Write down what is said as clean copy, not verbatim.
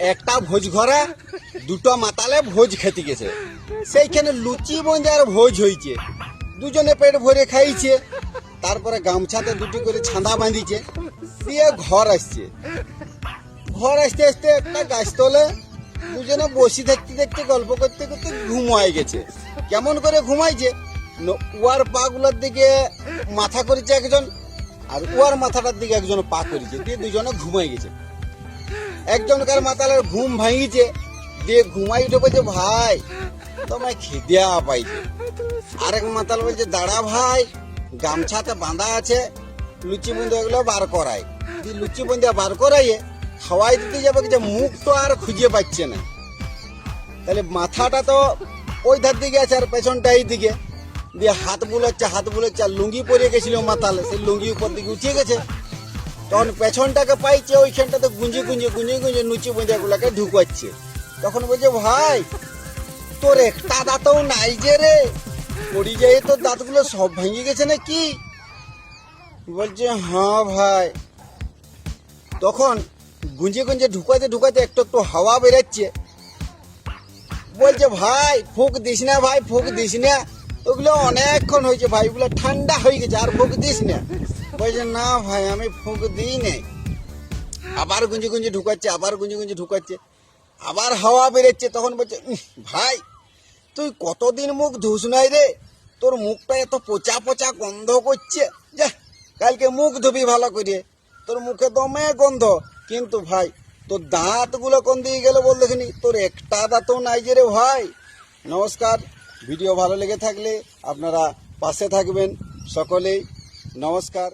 একটা ভোজ ঘরে দুটো মাতালে ভোজ খেতে গেছে। সেইখানে লুচি বঞ্জার ভোজ হয়েছে, দুজনে পেট ভরে খাইছে। তারপরে গামছাতে দুটি করে ছাঁদা বাঁধিছে, দিয়ে ঘর আসছে। ঘর আসতে আসতে একটা গাছতলে দুজনে বসে দেখতে দেখতে গল্প করতে করতে ঘুমায় গেছে। কেমন করে ঘুমাইছে, উয়ার পা গুলোর দিকে মাথা করেছে একজন, আর উয়ার মাথাটার দিকে একজন পা করেছে, দিয়ে দুজনে ঘুমাই গেছে। একজনকার মাতালের ঘুম ভাঙিছে, দিয়ে ঘুমাই উঠে বলছে, ভাই তোমায় খিদিয়া পাইছে। আরেক মাতাল বলছে, দাঁড়া ভাই, গামছাতে বাঁধা আছে, লুচি বুন্দা এগুলো বার করাই। লুচি বুন্দা বার করাইয়ে খাওয়াই দিতে যাবে, যে মুখ তো আর খুঁজে পাচ্ছে না। তাহলে মাথাটা তো ওই ধার দিকে আছে, আর পেছনটা এই দিকে। দিয়ে হাত বুলাচ্ছে, আর লুঙ্গি পরে গেছিল মাতালে, সেই লুঙ্গি উপর দিকে উঠিয়ে গেছে। তখন পেছনটাকে পাইছে, ওইখানটাতে গুঁজে লুচি বুঁজা গুলাকে ঢুকাচ্ছে। তখন বলছে, ভাই তোর একটা দাঁতও নাই যে রে, পড়ি যাই তোর দাঁতগুলো সব ভেঙে গেছে নাকি? বলছে, হ্যাঁ ভাই। তখন গুঁজে ঢুকাতে একটু একটু হাওয়া বেরাচ্ছে। বলছে, ভাই ফুক দিস না, ভাই ফুক দিস না, ওগুলো অনেকক্ষণ হয়েছে ভাই, ওগুলো ঠান্ডা হয়ে গেছে, আর ফুক দিস না। বলছে, না ভাই আমি ফুক দিই নাই। আবার গুঁজে ঢুকাচ্ছে, আবার হাওয়া বেরোচ্ছে। তখন বলছে, ভাই তুই কতদিন মুখ ধুস নাই রে, তোর মুখটা এত পচা পচা গন্ধ করছে, যা কালকে মুখ ধুবি ভালো করে, তোর মুখে দমে গন্ধ। কিন্তু ভাই তোর দাঁতগুলো কোন দিকে গেল বল দেখিনি, তোর একটা দাঁতও নাই যে রে ভাই। নমস্কার, ভিডিও ভালো লেগে থাকলে আপনারা পাশে থাকবেন সকলেই। নমস্কার।